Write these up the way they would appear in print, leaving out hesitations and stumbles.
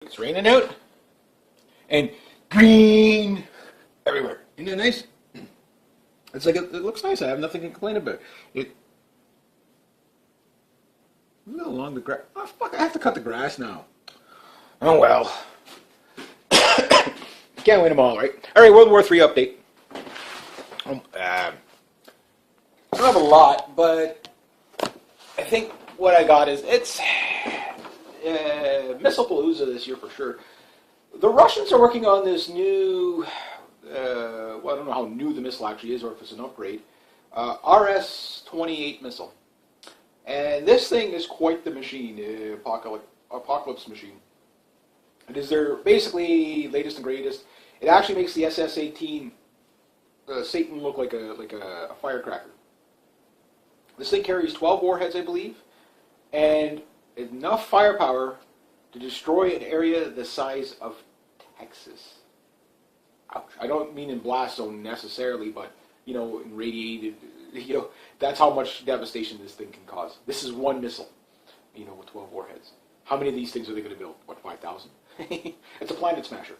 It's raining out and green everywhere. Isn't it nice? It's like it looks nice. I have nothing to complain about. Look how long the grass. Oh fuck! I have to cut the grass now. Oh well. Can't win them all, right? All right. World War III update. I don't have a lot, but I think what I got is it's Missile Palooza this year for sure. The Russians are working on this new, well, I don't know how new the missile actually is or if it's an upgrade, RS-28 missile. And this thing is quite the machine, apocalypse machine. It is their basically latest and greatest. It actually makes the SS-18 Satan look like a firecracker. This thing carries 12 warheads, I believe, and enough firepower to destroy an area the size of Texas. Ouch. I don't mean in blast zone necessarily, but, you know, in radiated, you know, that's how much devastation this thing can cause. This is one missile, you know, with 12 warheads. How many of these things are they going to build? What, 5,000? It's a planet smasher.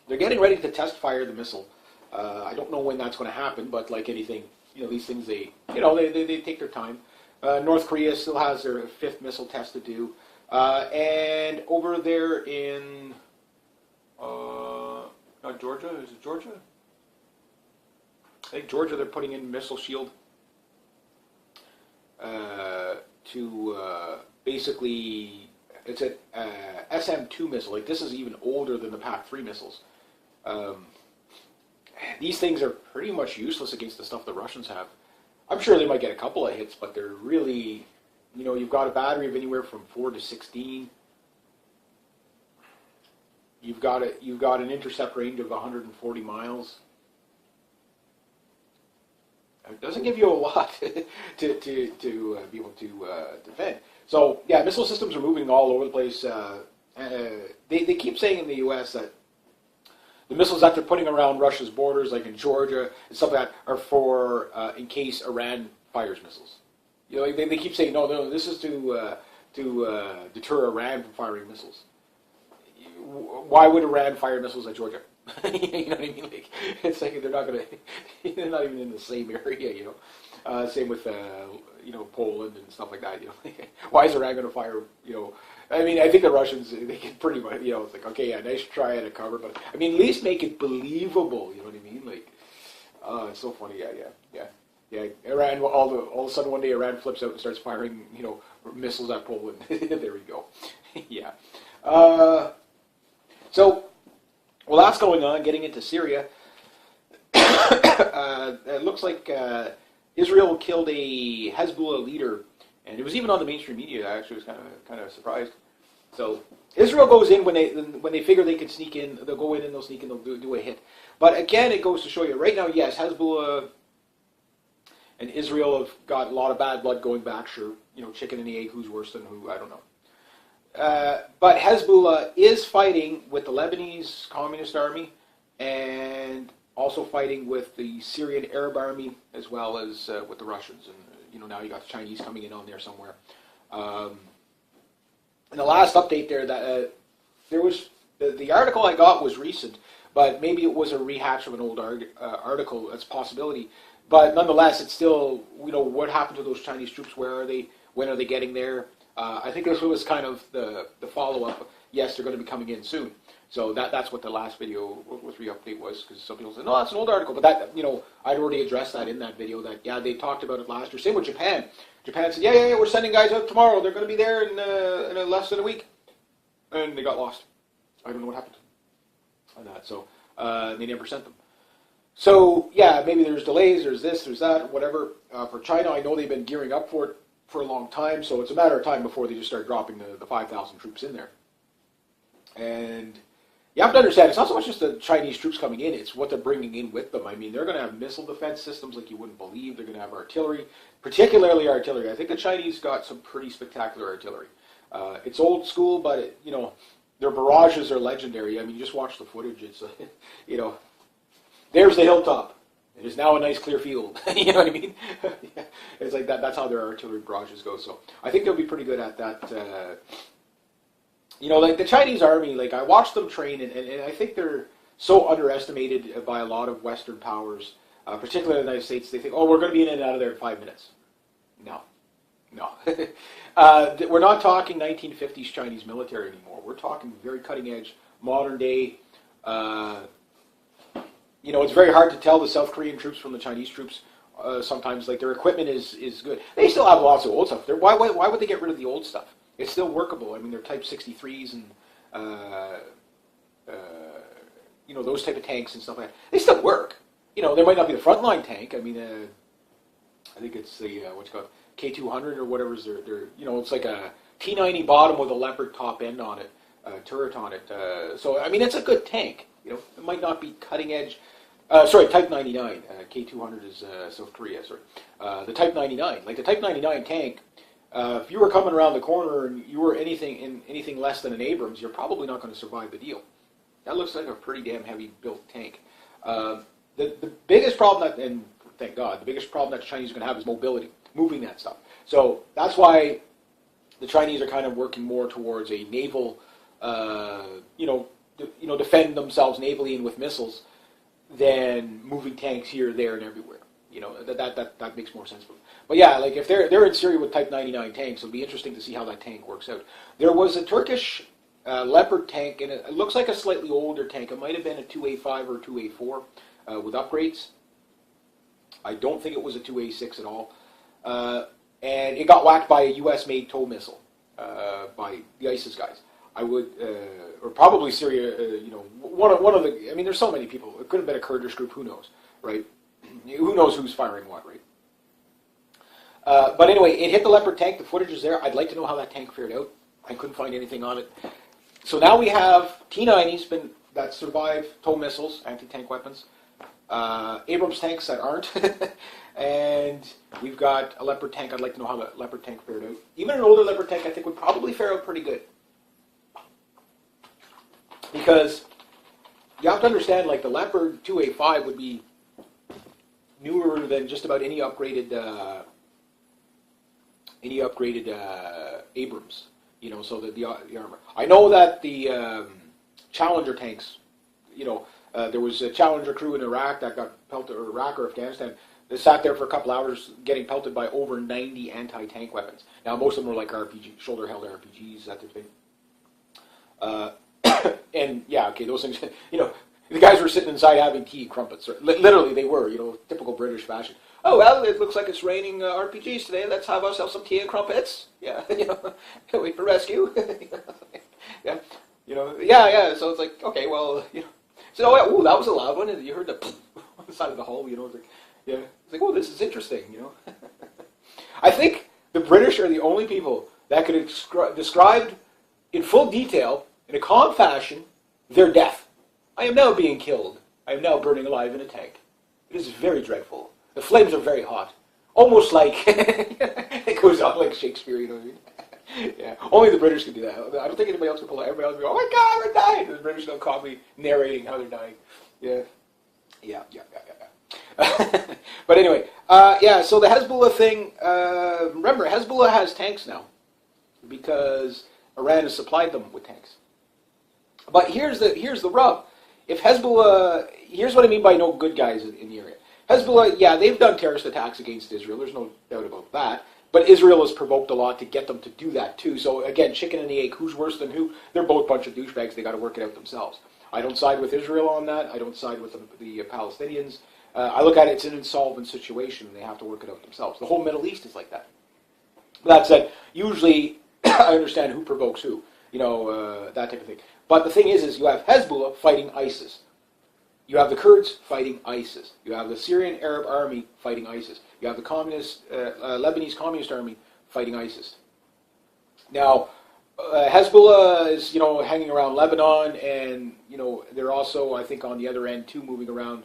They're getting ready to test fire the missile. I don't know when that's going to happen, but like anything, you know, these things, they take their time. North Korea still has their 5th missile test to do. And over there in, not Georgia, is it Georgia? I think Georgia, they're putting in missile shield to basically, it's an SM-2 missile. Like, this is even older than the PAC-3 missiles. These things are pretty much useless against the stuff the Russians have. I'm sure they might get a couple of hits, but they're really, you know, you've got a battery of anywhere from 4 to 16. You've got an intercept range of 140 miles. It doesn't give you a lot to be able to defend. So yeah, missile systems are moving all over the place. They keep saying in the U.S. that the missiles that they're putting around Russia's borders, like in Georgia and stuff like that, are for in case Iran fires missiles. You know, they keep saying no, this is to deter Iran from firing missiles. Why would Iran fire missiles at Georgia? You know what I mean? Like, it's like they're not even in the same area. You know, same with you know, Poland and stuff like that. You know, why is Iran going to fire? You know. I mean, I think the Russians, they can pretty much, you know, it's like, okay, yeah, nice try at a cover, but, I mean, at least make it believable, you know what I mean? Like, it's so funny, yeah. Iran, all of a sudden one day Iran flips out and starts firing, you know, missiles at Poland. There we go. Yeah. So, well, that's going on, getting into Syria. It looks like Israel killed a Hezbollah leader. And it was even on the mainstream media. I actually was kind of surprised. So Israel goes in when they figure they can sneak in. They'll go in and they'll sneak in. They'll do a hit. But again, it goes to show you right now. Yes, Hezbollah and Israel have got a lot of bad blood going back. Sure, you know, chicken and the egg. Who's worse than who? I don't know. But Hezbollah is fighting with the Lebanese Communist Army and also fighting with the Syrian Arab Army as well as with the Russians. And you know, now you got the Chinese coming in on there somewhere. And the last update there, that there was the article I got was recent, but maybe it was a rehash of an old article. That's a possibility. But nonetheless, it's still, you know, what happened to those Chinese troops? Where are they? When are they getting there? I think this was kind of the follow-up. Yes, they're going to be coming in soon. So that's what the last video with re-update was, because some people said, no, that's an old article. But that, you know, I'd already addressed that in that video, that, yeah, they talked about it last year. Same with Japan. Japan said, yeah, we're sending guys out tomorrow. They're going to be there in less than a week. And they got lost. I don't know what happened on that. So they never sent them. So, yeah, maybe there's delays, there's this, there's that, whatever. For China, I know they've been gearing up for it for a long time, so it's a matter of time before they just start dropping the 5,000 troops in there. And you have to understand, it's not so much just the Chinese troops coming in, it's what they're bringing in with them. I mean, they're going to have missile defense systems like you wouldn't believe. They're going to have artillery, particularly artillery. I think the Chinese got some pretty spectacular artillery. It's old school, but, you know, their barrages are legendary. I mean, you just watch the footage. It's, you know, there's the hilltop. It is now a nice clear field. You know what I mean? Yeah. It's like that. That's how their artillery barrages go. So I think they'll be pretty good at that. You know, like the Chinese army, like I watched them train, and I think they're so underestimated by a lot of Western powers, particularly the United States. They think, oh, we're going to be in and out of there in 5 minutes. No, no. We're not talking 1950s Chinese military anymore. We're talking very cutting edge, modern day. You know, it's very hard to tell the South Korean troops from the Chinese troops. Sometimes, like their equipment is good. They still have lots of old stuff. Why would they get rid of the old stuff? It's still workable. I mean, they're Type 63s and you know, those type of tanks and stuff like that. They still work. You know, they might not be the frontline tank. I mean, I think it's the what's it called, K200 or whatever's their you know, it's like a T90 bottom with a Leopard top end on it, turret on it. So I mean, it's a good tank. You know, it might not be cutting edge. Sorry, Type 99. K200 is South Korea. Sorry, the Type 99, like the Type 99 tank. If you were coming around the corner and you were anything less than an Abrams, you're probably not going to survive the deal. That looks like a pretty damn heavy built tank. The biggest problem that, and thank God, the biggest problem that the Chinese are going to have is mobility, moving that stuff. So that's why the Chinese are kind of working more towards a naval, defend themselves navally and with missiles, than moving tanks here, there, and everywhere. You know, that makes more sense for them. But yeah, like if they're in Syria with Type 99 tanks, it'll be interesting to see how that tank works out. There was a Turkish Leopard tank, and it looks like a slightly older tank. It might have been a 2A5 or 2A4 with upgrades. I don't think it was a 2A6 at all. And it got whacked by a U.S.-made tow missile by the ISIS guys. I would, or probably Syria, one of the, I mean, there's so many people. It could have been a Kurdish group, who knows, right? Who knows who's firing what, right? But anyway, it hit the Leopard tank. The footage is there. I'd like to know how that tank fared out. I couldn't find anything on it. So now we have T-90s that survive tow missiles, anti-tank weapons, Abrams tanks that aren't, and we've got a Leopard tank. I'd like to know how the Leopard tank fared out. Even an older Leopard tank, I think, would probably fare out pretty good. Because you have to understand, like the Leopard 2A5 would be newer than just about any upgraded Abrams. You know, so the armor. I know that the Challenger tanks, there was a Challenger crew in Iraq that got pelted, or Iraq or Afghanistan. They sat there for a couple hours getting pelted by over 90 anti-tank weapons. Now, most of them were like RPG, shoulder-held RPGs, that type of thing. And yeah, okay, those things, the guys were sitting inside having tea and crumpets. Literally, they were, typical British fashion. Oh, well, it looks like it's raining RPGs today. Let's have ourselves some tea and crumpets. Yeah, wait for rescue. Yeah, yeah. So it's like, okay, well, So, oh, that was a loud one. And you heard the on the side of the hull, It's like, yeah, it's like, oh, this is interesting, I think the British are the only people that could describe in full detail, in a calm fashion, their death. I am now being killed. I am now burning alive in a tank. It is very dreadful. The flames are very hot. Almost like, it goes on like Shakespeare, what I mean? Yeah, only the British can do that. I don't think anybody else can pull it. Everybody else will go, oh my God, we're dying. And the British don't call me narrating how they're dying. Yeah. But anyway, so the Hezbollah thing, remember, Hezbollah has tanks now because Iran has supplied them with tanks. But here's the rub. If Hezbollah, here's what I mean by no good guys in the area. Hezbollah, yeah, they've done terrorist attacks against Israel. There's no doubt about that. But Israel has provoked a lot to get them to do that too. So again, chicken and the egg, who's worse than who? They're both a bunch of douchebags. They got to work it out themselves. I don't side with Israel on that. I don't side with the Palestinians. I look at it, it's an insolvent situation, and they have to work it out themselves. The whole Middle East is like that. That said, usually I understand who provokes who, that type of thing. But the thing is you have Hezbollah fighting ISIS. You have the Kurds fighting ISIS. You have the Syrian Arab Army fighting ISIS. You have the Lebanese Communist Army fighting ISIS. Now, Hezbollah is, hanging around Lebanon, and, they're also, I think, on the other end, too, moving around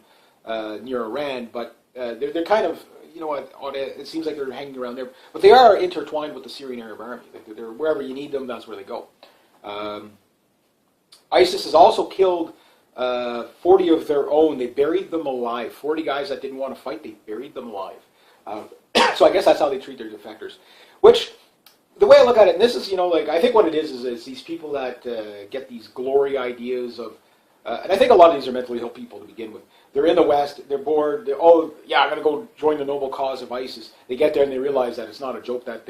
near Iran. But they're kind of, it seems like they're hanging around there. But they are intertwined with the Syrian Arab Army. They're wherever you need them, that's where they go. ISIS has also killed 40 of their own. They buried them alive. 40 guys that didn't want to fight, they buried them alive. So I guess that's how they treat their defectors. Which, the way I look at it, and this is, like, I think what it is these people that get these glory ideas of, and I think a lot of these are mentally ill people to begin with. They're in the West, they're bored, oh, yeah, I'm going to go join the noble cause of ISIS. They get there and they realize that it's not a joke, that,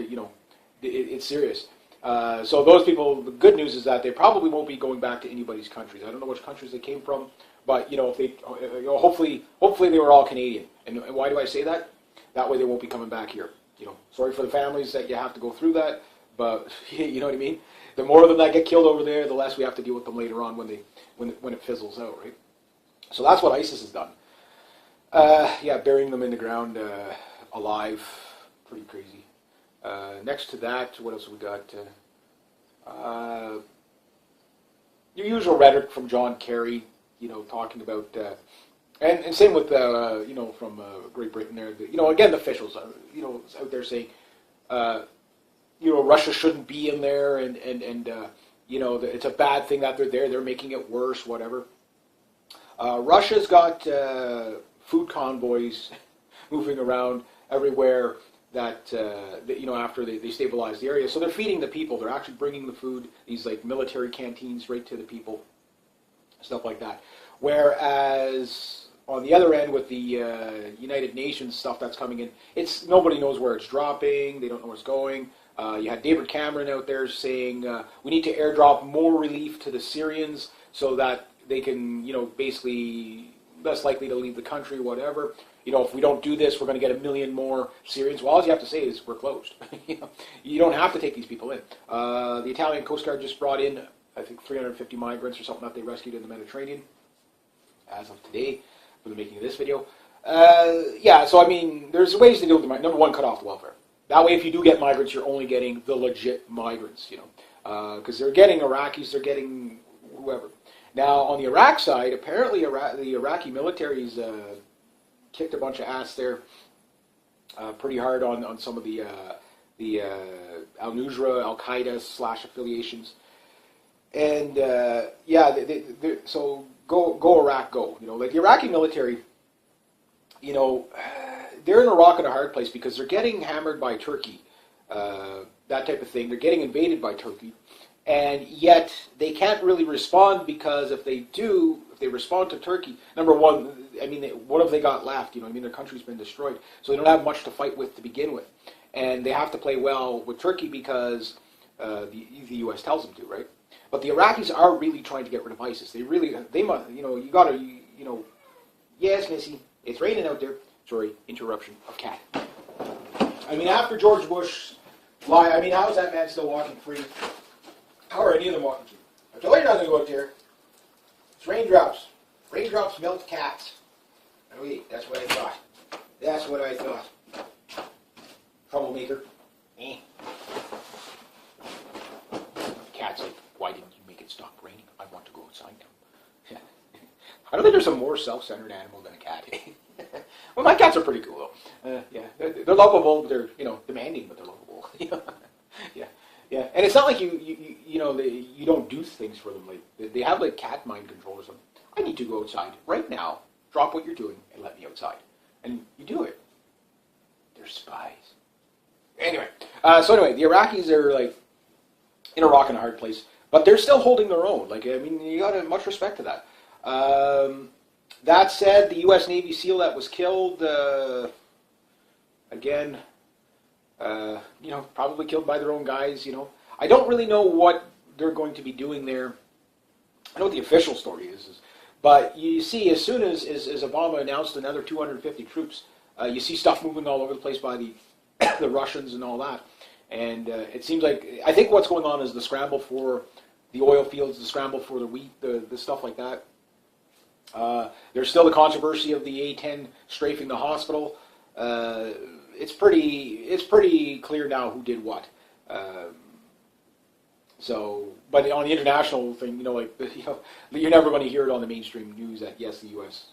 it's serious. So those people, the good news is that they probably won't be going back to anybody's countries. I don't know which countries they came from, but, if they, hopefully they were all Canadian. And why do I say that? That way they won't be coming back here. Sorry for the families that you have to go through that, but you know what I mean? The more of them that get killed over there, the less we have to deal with them later on when it fizzles out, right? So that's what ISIS has done. Burying them in the ground alive, pretty crazy. Next to that, what else have we got? Your usual rhetoric from John Kerry, talking about, and same with, from Great Britain there. Again, the officials, out there saying, Russia shouldn't be in there, and it's a bad thing that they're there. They're making it worse, whatever. Russia's got food convoys moving around everywhere that after they stabilize the area. So they're feeding the people. They're actually bringing the food, these like military canteens, right to the people, stuff like that. Whereas on the other end with the United Nations stuff that's coming in, nobody knows where it's dropping. They don't know where it's going. You had David Cameron out there saying we need to airdrop more relief to the Syrians so that they can, basically less likely to leave the country, whatever. If we don't do this, we're going to get 1 million more Syrians. Well, all you have to say is we're closed. You don't have to take these people in. The Italian Coast Guard just brought in, I think, 350 migrants or something that they rescued in the Mediterranean as of today for the making of this video. So I mean, there's ways to deal with them. Number one, cut off the welfare. That way, if you do get migrants, you're only getting the legit migrants, because they're getting Iraqis, they're getting whoever. Now, on the Iraq side, apparently the Iraqi military's kicked a bunch of ass there, pretty hard on some of the Al-Nusra, Al-Qaeda / affiliations, and so go Iraq, go. Like the Iraqi military, they're in a rock and a hard place because they're getting hammered by Turkey, that type of thing. They're getting invaded by Turkey. And yet they can't really respond because if they respond to Turkey, number one, I mean, what have they got left? Their country's been destroyed. So they don't have much to fight with to begin with. And they have to play well with Turkey because the U.S. tells them to, right? But the Iraqis are really trying to get rid of ISIS. They must, you got to, yes, Missy, it's raining out there. Sorry, interruption of cat. I mean, after George Bush lied, I mean, how is that man still walking free? How are any of them walking free? I told you not to go out there. It's raindrops. Raindrops melt cats. Oh, wait, that's what I thought. That's what I thought. Troublemaker. Eh. Cat's like, why didn't you make it stop raining? I want to go outside now. I don't think there's a more self-centered animal than a cat. Well, my cats are pretty cool, though. They're lovable. They're, demanding, but they're lovable. Yeah. And it's not like you don't do things for them. Like they have like cat mind control or something. I need to go outside right now. Drop what you're doing and let me outside. And you do it. They're spies. Anyway, the Iraqis are like in a rock and a hard place, but they're still holding their own. Like, I mean, you got much respect to that. That said, the U.S. Navy SEAL that was killed, again, probably killed by their own guys, I don't really know what they're going to be doing there. I know what the official story is, but you see, as soon as Obama announced another 250 troops, you see stuff moving all over the place by the Russians and all that. And it seems like, I think what's going on is the scramble for the oil fields, the scramble for the wheat, the stuff like that. There's still the controversy of the A-10 strafing the hospital. It's pretty clear now who did what. But on the international thing, you're never going to hear it on the mainstream news that yes, the U.S.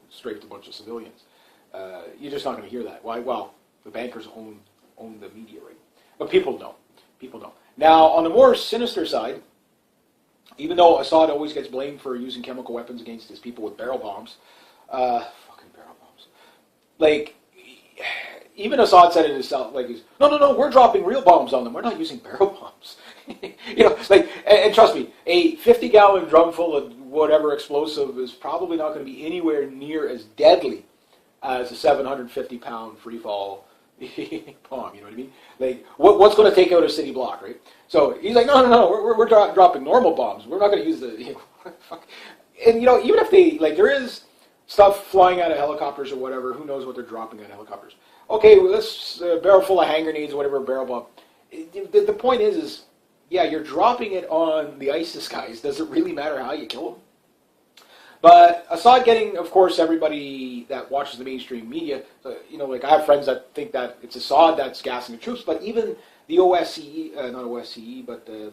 strafed a bunch of civilians. You're just not going to hear that. Why? Well, the bankers own the media, right? But people know. Now, on the more sinister side, even though Assad always gets blamed for using chemical weapons against his people with barrel bombs, fucking barrel bombs. Like, even Assad said it himself, like, no, we're dropping real bombs on them. We're not using barrel bombs. And trust me, a 50-gallon drum full of whatever explosive is probably not going to be anywhere near as deadly as a 750-pound free-fall bomb. You know what I mean? Like, what's going to take out a city block, right? So he's like, no, we're dropping normal bombs. We're not going to use the, fuck. And, even if they, like, there is stuff flying out of helicopters or whatever, who knows what they're dropping out of helicopters. Okay, well, this barrel full of hand grenades or whatever, barrel bomb. The point is, yeah, you're dropping it on the ISIS guys. Does it really matter how you kill them? But Assad getting, of course, everybody that watches the mainstream media, like I have friends that think that it's Assad that's gassing the troops, but even the OSCE, not OSCE, but the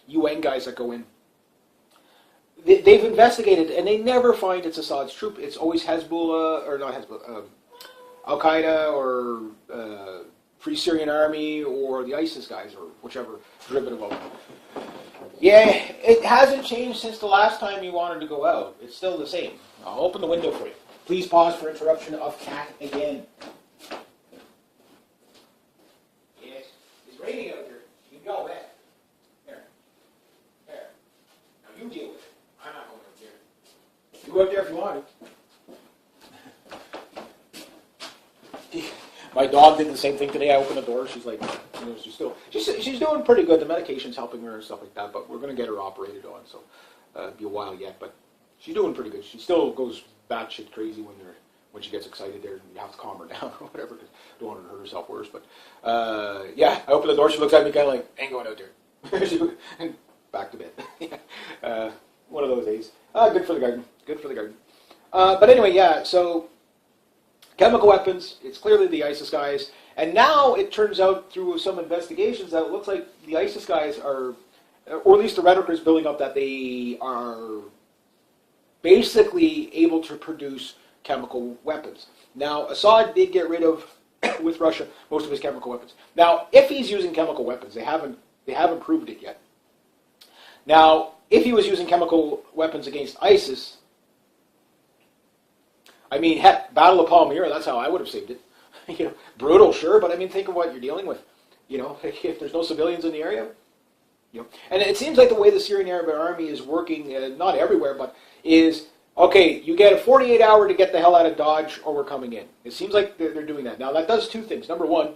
UN guys that go in, they've investigated and they never find it's Assad's troop. It's always Hezbollah, or not Hezbollah, Al-Qaeda or Free Syrian Army or the ISIS guys or whichever derivative of them. Yeah, it hasn't changed since the last time you wanted to go out. It's still the same. I'll open the window for you. Please pause for interruption of cat again. Yes, it's raining out here. You go wet. There. Now you deal with it. I'm not going up there. You go up there if you want to. My dog did the same thing today. I opened the door. She's like, she's doing pretty good. The medication's helping her and stuff like that. But we're going to get her operated on, so it'll be a while yet. But she's doing pretty good. She still goes batshit crazy when she gets excited. There, you have to calm her down or whatever, because don't want her to hurt herself worse. But yeah, I open the door. She looks at me kind of like, ain't going out there. And back to bed. One of those days. Good for the garden. Good for the garden. But anyway, yeah. So. Chemical weapons, it's clearly the ISIS guys. And now it turns out through some investigations that it looks like the ISIS guys are, or at least the rhetoric is building up that they are basically able to produce chemical weapons. Now, Assad did get rid of, with Russia, most of his chemical weapons. Now, if he's using chemical weapons, they haven't proved it yet. Now, if he was using chemical weapons against ISIS, I mean, heck, Battle of Palmyra, that's how I would have saved it. Brutal, sure, but I mean, think of what you're dealing with. If there's no civilians in the area. And it seems like the way the Syrian Arab Army is working, not everywhere, but is, okay, you get a 48-hour to get the hell out of Dodge or we're coming in. It seems like they're doing that. Now, that does two things. Number one,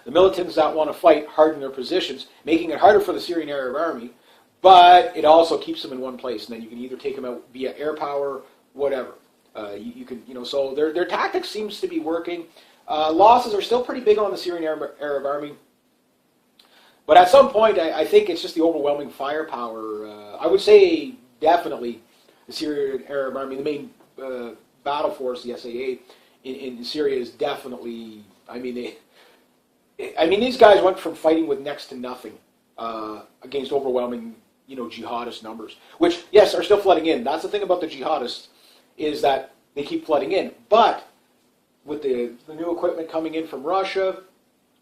the militants that want to fight harden their positions, making it harder for the Syrian Arab Army, but it also keeps them in one place, and then you can either take them out via air power, whatever. You can, so their tactics seems to be working. Losses are still pretty big on the Syrian Arab Army. But at some point, I think it's just the overwhelming firepower. I would say definitely the Syrian Arab Army, the main battle force, the SAA, in Syria is definitely, these guys went from fighting with next to nothing against overwhelming, jihadist numbers, which, yes, are still flooding in. That's the thing about the jihadists, is that they keep flooding in. But with the new equipment coming in from Russia,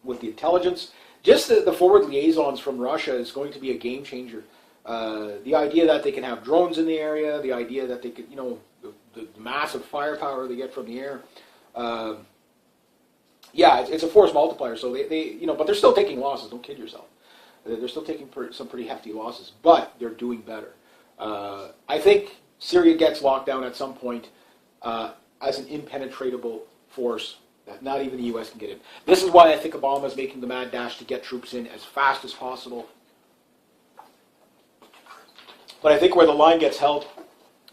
with the intelligence, just the forward liaisons from Russia is going to be a game changer. The idea that they can have drones in the area, the idea that they could, the massive firepower they get from the air. Yeah, it's a force multiplier. So they but they're still taking losses. Don't kid yourself. They're still taking some pretty hefty losses, but they're doing better. I think Syria gets locked down at some point as an impenetrable force that not even the U.S. can get in. This is why I think Obama is making the mad dash to get troops in as fast as possible. But I think where the line gets held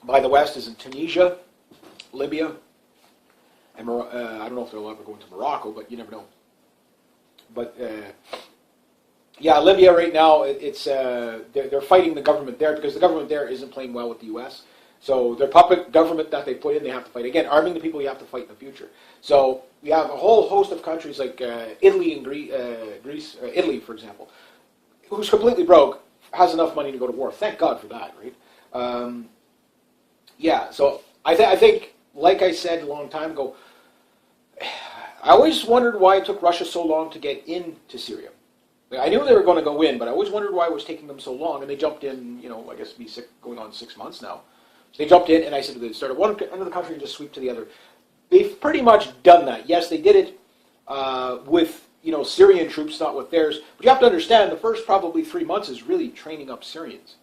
by the West is in Tunisia, Libya, and I don't know if they'll ever go into Morocco, but you never know. But yeah, Libya right now, it's they're fighting the government there because the government there isn't playing well with the U.S. So their puppet government that they put in, they have to fight. Again, arming the people you have to fight in the future. So we have a whole host of countries like Italy and Greece, Italy, for example, who's completely broke, has enough money to go to war. Thank God for that, right? Yeah, so I think, like I said a long time ago, I always wondered why it took Russia so long to get into Syria. I knew they were going to go in, but I always wondered why it was taking them so long, and they jumped in, I guess going on 6 months now. So they jumped in, and I said they started one end of the country and just sweep to the other. They've pretty much done that. Yes, they did it with Syrian troops, not with theirs. But you have to understand, the first probably 3 months is really training up Syrians.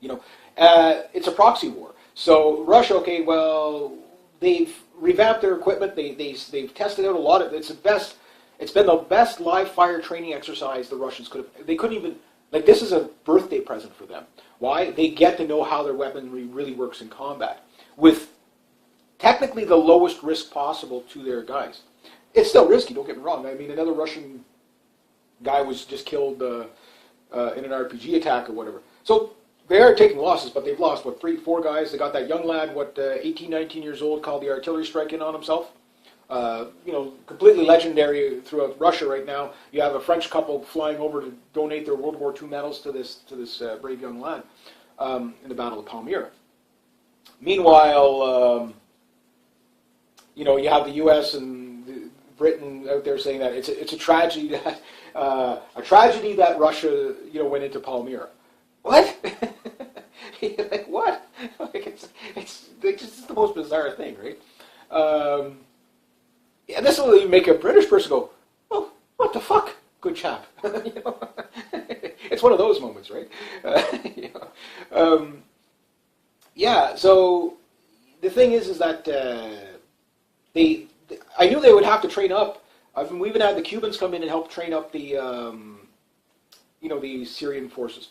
It's a proxy war. So Russia, okay, well, they've revamped their equipment. They've tested out a lot of it. It's been the best live fire training exercise the Russians could have. They couldn't even, this is a birthday present for them. Why? They get to know how their weaponry really works in combat with technically the lowest risk possible to their guys. It's still risky, don't get me wrong. I mean, another Russian guy was just killed in an RPG attack or whatever. So they are taking losses, but they've lost, 3, 4 guys. They got that young lad, 18, 19 years old, called the artillery strike in on himself. Completely legendary throughout Russia right now. You have a French couple flying over to donate their World War II medals to this brave young lad in the Battle of Palmyra. Meanwhile, you have the U.S. and Britain out there saying that it's a tragedy that Russia went into Palmyra. What? Like what? It's just the most bizarre thing, right? Yeah, this will even make a British person go, "Oh, what the fuck, good chap." It's one of those moments, right? Yeah. So the thing is that I knew they would have to train up. We even had the Cubans come in and help train up the the Syrian forces.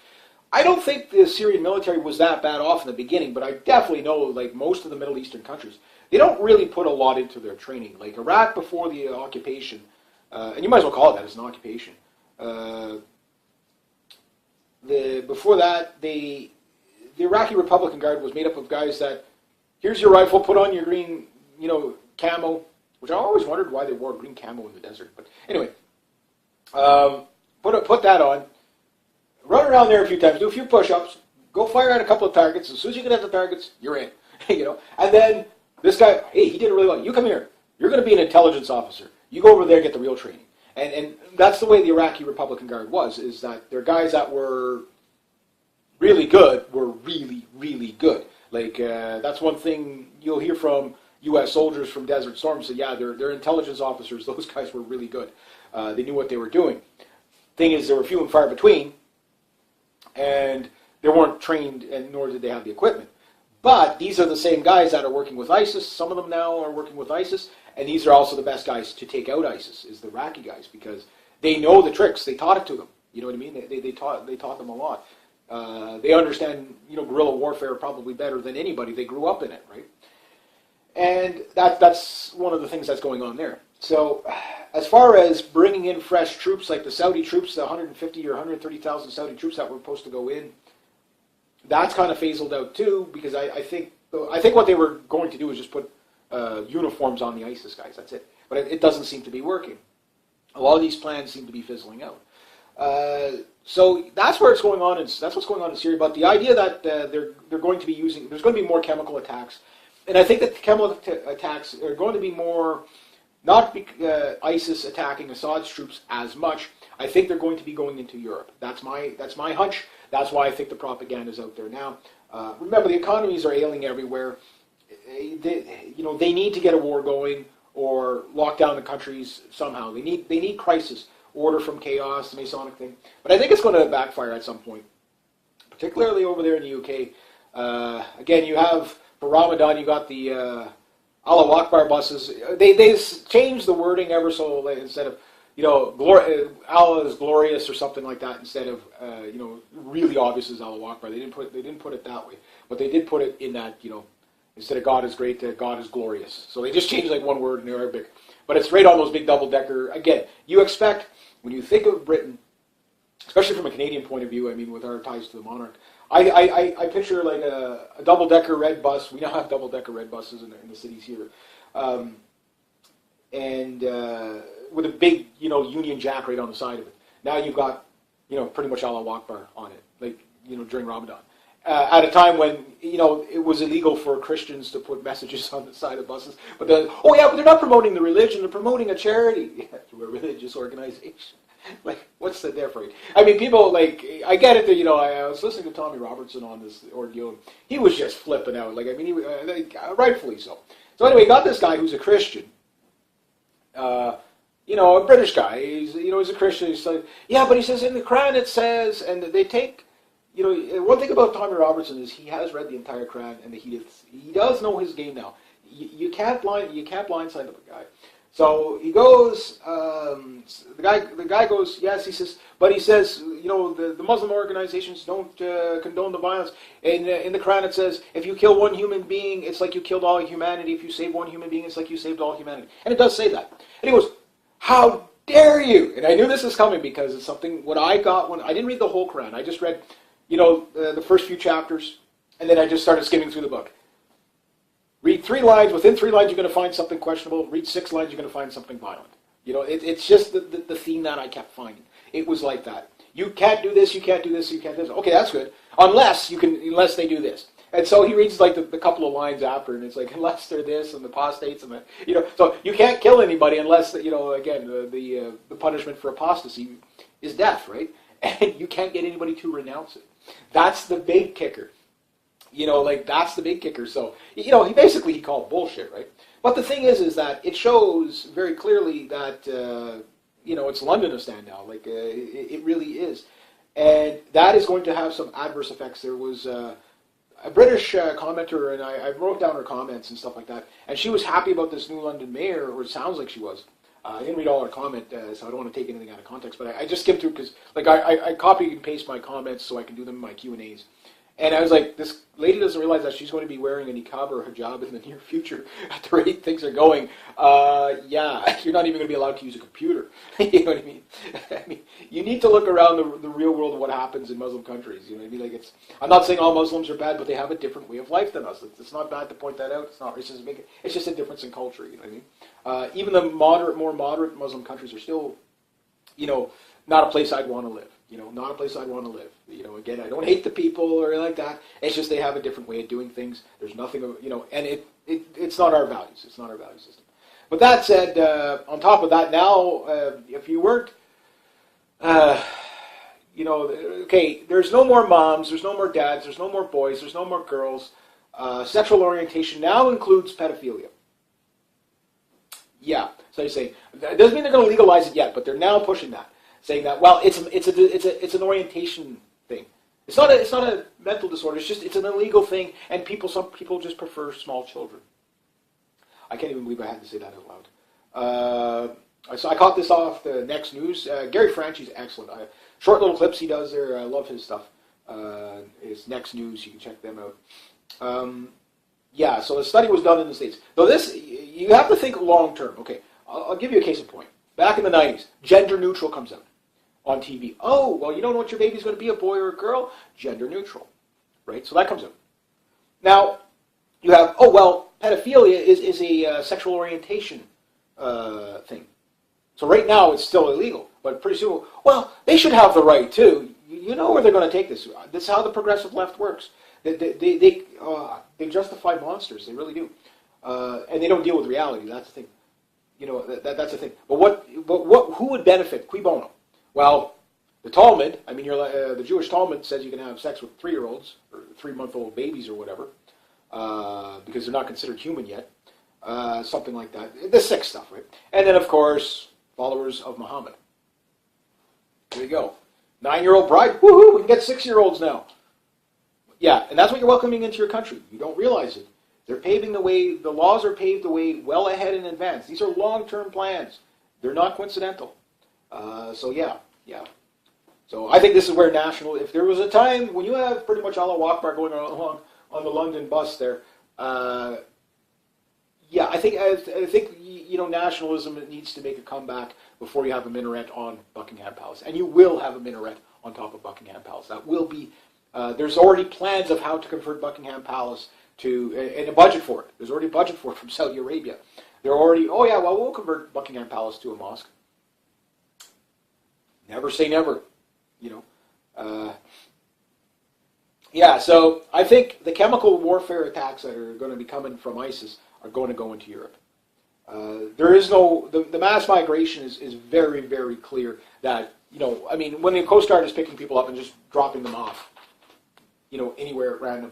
I don't think the Syrian military was that bad off in the beginning, but I definitely know, most of the Middle Eastern countries, they don't really put a lot into their training. Like Iraq before the occupation, and you might as well call it that, it's an occupation. Before that, the Iraqi Republican Guard was made up of guys that, here's your rifle, put on your green, camo, which I always wondered why they wore green camo in the desert. But anyway, put that on. Run around there a few times, do a few push-ups, go fire at a couple of targets. As soon as you get at the targets, you're in. And then this guy, hey, he did it really well. You come here. You're going to be an intelligence officer. You go over there and get the real training. And that's the way the Iraqi Republican Guard was, is that they're guys that were really good, were really, really good. That's one thing you'll hear from U.S. soldiers from Desert Storm. So yeah, they're intelligence officers. Those guys were really good. They knew what they were doing. Thing is, they were few and far between. And they weren't trained, and nor did they have the equipment. But these are the same guys that are working with ISIS. Some of them now are working with ISIS, and these are also the best guys to take out ISIS, is the Iraqi guys, because they know the tricks. They taught it to them. You know what I mean? They taught them a lot. They understand guerrilla warfare probably better than anybody. They grew up in it, right? And that's one of the things that's going on there. So as far as bringing in fresh troops, like the Saudi troops, the 150 or 130,000 Saudi troops that were supposed to go in, that's kind of phased out too, because I think what they were going to do is just put uniforms on the ISIS guys. That's it. But it doesn't seem to be working. A lot of these plans seem to be fizzling out. So that's where it's going on. That's what's going on in Syria. But the idea that they're going to be there's going to be more chemical attacks, and I think that the chemical attacks are going to be more. Not ISIS attacking Assad's troops as much. I think they're going to be going into Europe. That's my hunch. That's why I think the propaganda is out there now. Remember, the economies are ailing everywhere. They need to get a war going or lock down the countries somehow. They need crisis, order from chaos, the Masonic thing. But I think it's going to backfire at some point, particularly over there in the UK. Again, you have for Ramadan, you got the Allah Akbar buses. They changed the wording ever so, instead of Allah is glorious or something like that, instead of really obvious as Allah Akbar. They didn't put it that way, but they did put it in that instead of God is great, God is glorious. So they just changed one word in Arabic, but it's right on those big double decker. Again, you expect when you think of Britain, especially from a Canadian point of view. I mean, with our ties to the monarch. I picture a double-decker red bus. We now have double-decker red buses in the cities here, and with a big Union Jack right on the side of it. Now you've got pretty much Allah Akbar on it, during Ramadan, at a time when it was illegal for Christians to put messages on the side of buses. But but they're not promoting the religion; they're promoting a charity. Yeah, through a religious organization. What's the difference? I mean, people, like, I get it that, I was listening to Tommy Robertson on this ordeal. He was just flipping out. Like, I mean, rightfully so. So anyway, you got this guy who's a Christian. A British guy. He's a Christian. He's like, yeah, but he says in the Quran it says, and they take, one thing about Tommy Robertson is he has read the entire Quran, and he does know his game now. You can't blindside the guy. So he goes, the guy goes, yes, he says, but he says, the Muslim organizations don't condone the violence. In the Quran it says, if you kill one human being, it's like you killed all humanity. If you save one human being, it's like you saved all humanity. And it does say that. And he goes, how dare you? And I knew this was coming because it's something, what I got when, I didn't read the whole Quran. I just read, the first few chapters, and then I just started skimming through the book. Read 3 lines. Within 3 lines, you're going to find something questionable. Read 6 lines, you're going to find something violent. It's just the theme that I kept finding. It was like that. You can't do this. You can't do this. You can't do this. Okay, that's good. Unless they do this. And so he reads like the couple of lines after, and it's like unless they're this and the apostates and so you can't kill anybody unless again the punishment for apostasy is death, right? And you can't get anybody to renounce it. That's the big kicker. That's the big kicker. So, he basically called bullshit, right? But the thing is that it shows very clearly that, it's Londonistan now. Like, it really is. And that is going to have some adverse effects. There was a British commenter, and I wrote down her comments and stuff like that. And she was happy about this new London mayor, or it sounds like she was. I didn't read all her comment, so I don't want to take anything out of context. But I just skimmed through because, I copy and paste my comments so I can do them in my Q&As. And I was like, this lady doesn't realize that she's going to be wearing a niqab or a hijab in the near future at the rate things are going. Yeah, you're not even going to be allowed to use a computer. You know what I mean? I mean, you need to look around the real world of what happens in Muslim countries. You know what I mean? Like I'm not saying all Muslims are bad, but they have a different way of life than us. It's not bad to point that out. It's not racist. It's just a difference in culture. You know what I mean? Even the more moderate Muslim countries are still, not a place I'd want to live. Not a place I'd want to live. Again, I don't hate the people or like that. It's just they have a different way of doing things. There's nothing, and it's not our values. It's not our value system. But that said, on top of that, now, if you weren't, okay, there's no more moms, there's no more dads, there's no more boys, there's no more girls. Sexual orientation now includes pedophilia. Yeah, so you're saying, it doesn't mean they're going to legalize it yet, but they're now pushing that. Saying that, well, it's an orientation thing. It's not a mental disorder. It's an illegal thing, and some people just prefer small children. I can't even believe I had to say that out loud. So I caught this off the Next News. Gary Franchi's excellent. Short little clips he does there. I love his stuff. It's Next News. You can check them out. Yeah. So the study was done in the States. Though you have to think long term. Okay, I'll give you a case in point. Back in the 90s, Gender Neutral comes out on TV. Oh, well, you don't know what your baby's going to be, a boy or a girl? Gender neutral, right? So that comes out. Now, you have, pedophilia is a sexual orientation thing. So right now it's still illegal, but pretty soon, well, they should have the right too. You know where they're going to take this. This is how the progressive left works. They justify monsters. They really do, and they don't deal with reality. That's the thing. That's the thing. But who would benefit? Cui bono? Well, the Talmud. I mean, the Jewish Talmud says you can have sex with 3-year-olds or 3-month-old babies or whatever, because they're not considered human yet. Something like that. The sick stuff, right? And then, of course, followers of Muhammad. There you go. 9-year-old bride. Woohoo! We can get 6-year-olds now. Yeah, and that's what you're welcoming into your country. You don't realize it. They're paving the way. The laws are paved the way well ahead in advance. These are long-term plans. They're not coincidental. So yeah. So I think this is where if there was a time when you have pretty much Allah Akbar going along on the London bus there, I think nationalism needs to make a comeback before you have a minaret on Buckingham Palace, and you will have a minaret on top of Buckingham Palace. That will be. There's already plans of how to convert Buckingham Palace and a budget for it. There's already a budget for it from Saudi Arabia. They're already, we'll convert Buckingham Palace to a mosque. Never say never, so I think the chemical warfare attacks that are going to be coming from ISIS are going to go into Europe. There is the mass migration is very, very clear that I mean, when the Coast Guard is picking people up and just dropping them off, anywhere at random,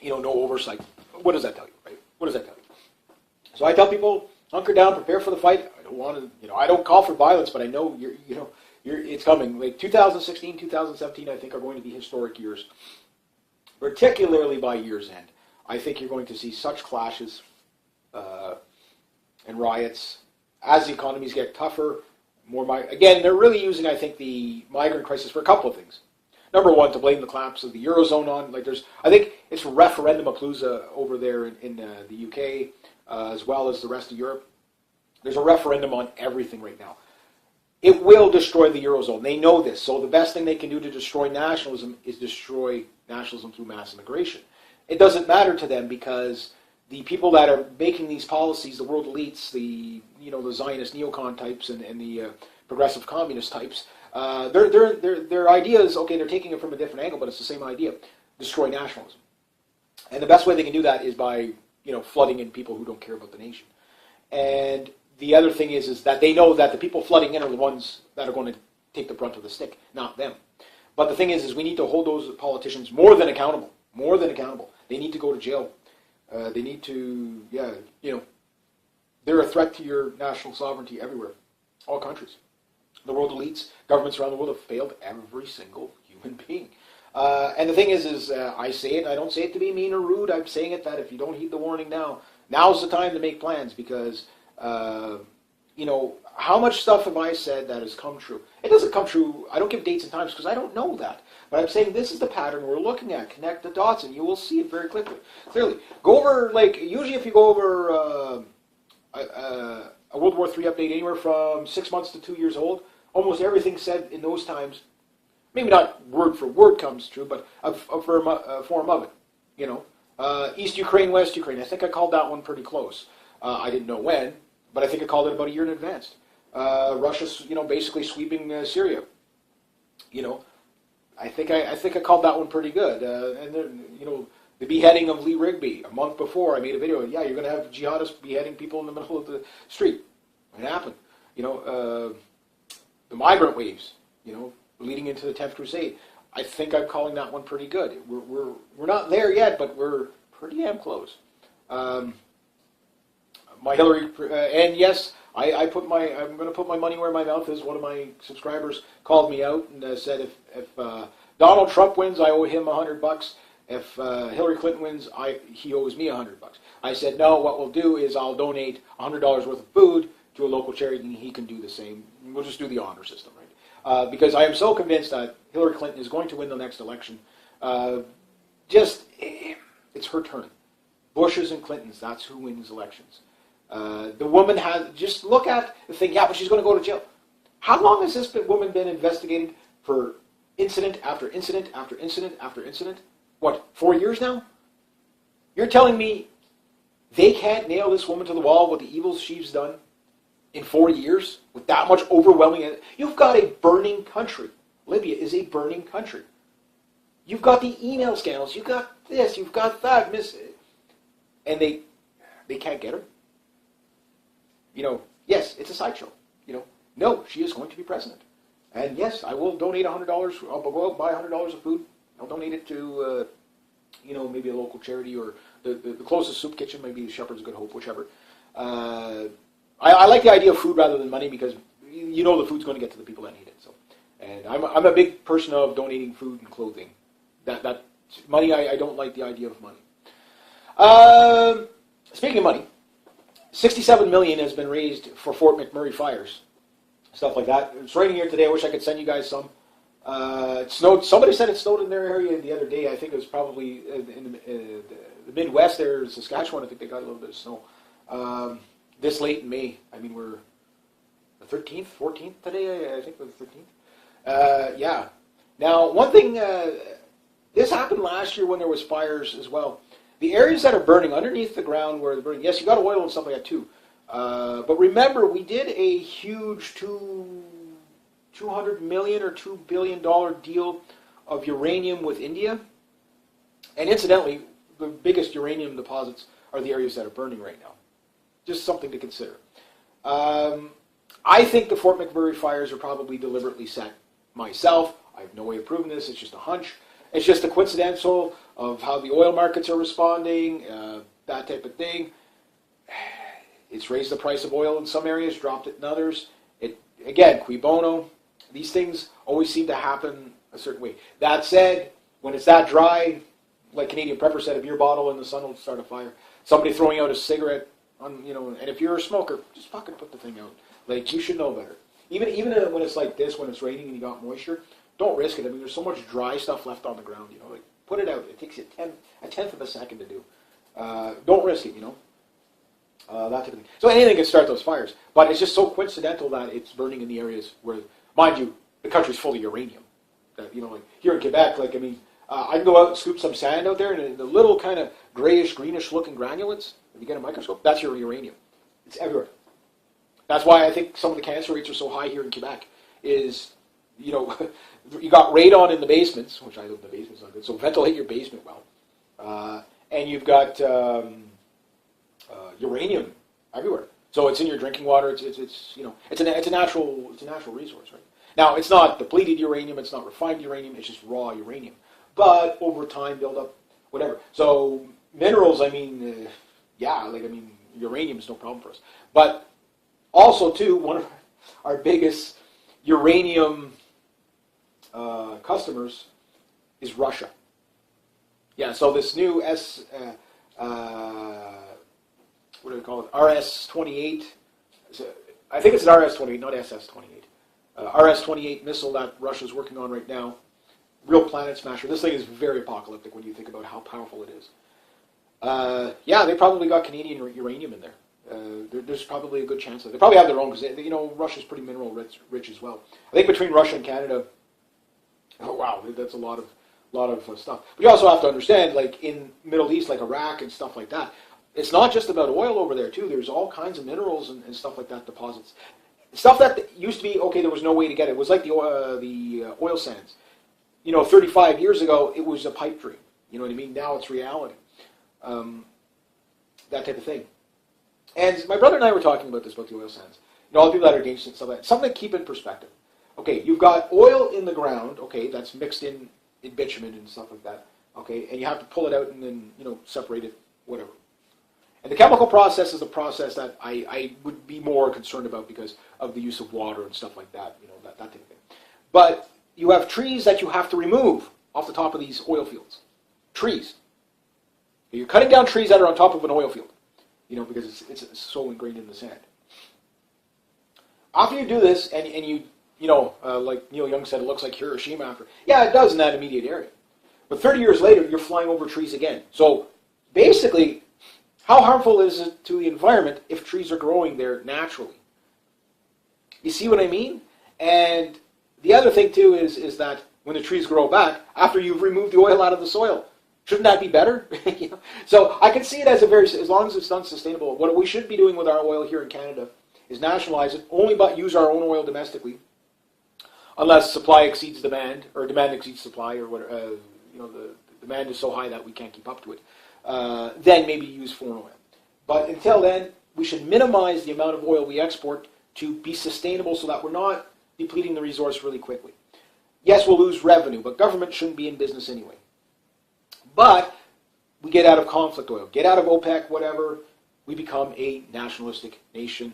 no oversight. What does that tell you, right? What does that tell you? So I tell people, hunker down, prepare for the fight. I don't want to, I don't call for violence, but I know it's coming. Like 2016, 2017, I think are going to be historic years, particularly by year's end. I think you're going to see such clashes and riots as the economies get tougher. Again, they're really using, I think, the migrant crisis for a couple of things. Number one, to blame the collapse of the Eurozone on. I think it's referendum-a-palooza over there in the UK, as well as the rest of Europe. There's a referendum on everything right now. It will destroy the Eurozone. They know this. So the best thing they can do to destroy nationalism is destroy nationalism through mass immigration. It doesn't matter to them because the people that are making these policies, the world elites, the Zionist neocon types and the progressive communist types, their idea is, okay, they're taking it from a different angle, but it's the same idea: destroy nationalism. And the best way they can do that is by flooding in people who don't care about the nation. And the other thing is that they know that the people flooding in are the ones that are going to take the brunt of the stick, not them. But the thing is we need to hold those politicians more than accountable. More than accountable. They need to go to jail. They need to, they're a threat to your national sovereignty everywhere, all countries. The world elites, governments around the world have failed every single human being. And the thing is I say it, I don't say it to be mean or rude, I'm saying it that if you don't heed the warning now, now's the time to make plans because, how much stuff have I said that has come true? It doesn't come true, I don't give dates and times because I don't know that. But I'm saying this is the pattern we're looking at. Connect the dots and you will see it very clearly. Go over, usually if you go over a World War III update anywhere from 6 months to 2 years old, almost everything said in those times, maybe not word for word comes true, but a form of it. East Ukraine, West Ukraine. I think I called that one pretty close. I didn't know when, but I think I called it about a year in advance. Russia's, basically sweeping Syria. I think I called that one pretty good. And then, the beheading of Lee Rigby a month before, I made a video. Yeah, you're going to have jihadists beheading people in the middle of the street. It happened. The migrant waves. Leading into the 10th Crusade. I think I'm calling that one pretty good. We're not there yet, but we're pretty damn close. My Hillary, and yes, I'm going to put my money where my mouth is. One of my subscribers called me out and said if Donald Trump wins, I owe him $100. If Hillary Clinton wins, he owes me $100. I said, no, what we'll do is I'll donate $100 worth of food to a local charity and he can do the same. We'll just do the honor system, right? Because I am so convinced that Hillary Clinton is going to win the next election. It's her turn. Bushes and Clintons, that's who wins elections. The woman just look at the thing, yeah, but she's going to go to jail. How long has this woman been investigated for incident after incident after incident after incident? What, 4 years now? You're telling me they can't nail this woman to the wall with the evils she's done in 4 years with that much overwhelming... You've got a burning country. Libya is a burning country. You've got the email scandals. You've got this. You've got that. And they can't get her. Yes, it's a sideshow. No, she is going to be president. And yes, I will donate $100. I'll go out and buy $100 of food. I'll donate it to, maybe a local charity or the closest soup kitchen, maybe the Shepherd's Good Hope, whichever. I like the idea of food rather than money because the food's going to get to the people that need it. So, and I'm a big person of donating food and clothing. That money, I don't like the idea of money. Speaking of money, $67 million has been raised for Fort McMurray fires, stuff like that. It's raining here today. I wish I could send you guys some. It snowed. Somebody said it snowed in their area the other day. I think it was probably in the Midwest there, Saskatchewan. I think they got a little bit of snow. This late in May. I mean, we're the 13th, 14th today. I think we're the 13th. Yeah. Now, one thing. This happened last year when there was fires as well. The areas that are burning underneath the ground where they're burning. Yes, you got oil and stuff like that too. But remember, we did a huge $200 million or $2 billion deal of uranium with India. And incidentally, the biggest uranium deposits are the areas that are burning right now. Just something to consider. I think the Fort McMurray fires are probably deliberately set. Myself, I have no way of proving this. It's just a hunch. It's just a coincidental of how the oil markets are responding, that type of thing. It's raised the price of oil in some areas, dropped it in others. Again, cui bono. These things always seem to happen a certain way. That said, when it's that dry, like Canadian Prepper said, a beer bottle in the sun will start a fire. Somebody throwing out a cigarette, and if you're a smoker, just fucking put the thing out. Like, you should know better. Even when it's like this, when it's raining and you got moisture, don't risk it. I mean, there's so much dry stuff left on the ground, like, put it out. It takes you a tenth of a second to do. Don't risk it, that type of thing. So anything can start those fires, but it's just so coincidental that it's burning in the areas where, mind you, the country's full of uranium. That, like here in Quebec, I can go out and scoop some sand out there, and the little kind of grayish, greenish looking granulates, if you get a microscope, that's your uranium. It's everywhere. That's why I think some of the cancer rates are so high here in Quebec, is, you got radon in the basements, which I live in the basement's not good, so ventilate your basement well. And you've got uranium everywhere. So it's in your drinking water, it's a natural resource, right? Now, it's not depleted uranium, it's not refined uranium, it's just raw uranium. But over time, build up, whatever. So minerals, uranium is no problem for us. But also, too, one of our biggest uranium customers is Russia. Yeah, so this new what do they call it? RS-28. I think it's an RS-28, not SS-28. RS-28 missile that Russia's working on right now. Real planet smasher. This thing is very apocalyptic when you think about how powerful it is. They probably got Canadian uranium in there. There's probably a good chance of it. They probably have their own, because Russia's pretty mineral rich as well. I think between Russia and Canada, oh wow, that's a lot of stuff. But you also have to understand, like in Middle East, like Iraq and stuff like that, it's not just about oil over there too. There's all kinds of minerals and stuff like that, deposits. Stuff that used to be, there was no way to get it. It was like the oil sands. 35 years ago, it was a pipe dream. You know what I mean? Now it's reality. That type of thing. And my brother and I were talking about this, about the oil sands. All the people that are against it and stuff like that. Something to keep in perspective. Okay, you've got oil in the ground, that's mixed in bitumen and stuff like that, and you have to pull it out and then, separate it, whatever. And the chemical process is a process that I would be more concerned about because of the use of water and stuff like that, that type of thing. But you have trees that you have to remove off the top of these oil fields. Trees. You're cutting down trees that are on top of an oil field, because it's so ingrained in the sand. After you do this, and you, like Neil Young said, it looks like Hiroshima after. Yeah, it does in that immediate area. But 30 years later, you're flying over trees again. So basically, how harmful is it to the environment if trees are growing there naturally? You see what I mean? And the other thing, too, is that when the trees grow back, after you've removed the oil out of the soil, shouldn't that be better? So I can see it as as long as it's done sustainable. What we should be doing with our oil here in Canada is nationalize it, only but use our own oil domestically, unless supply exceeds demand, or demand exceeds supply, or what, the demand is so high that we can't keep up to it. Then maybe use foreign oil. But until then, we should minimize the amount of oil we export to be sustainable so that we're not depleting the resource really quickly. Yes, we'll lose revenue, but government shouldn't be in business anyway. But we get out of conflict oil, get out of OPEC, whatever, we become a nationalistic nation.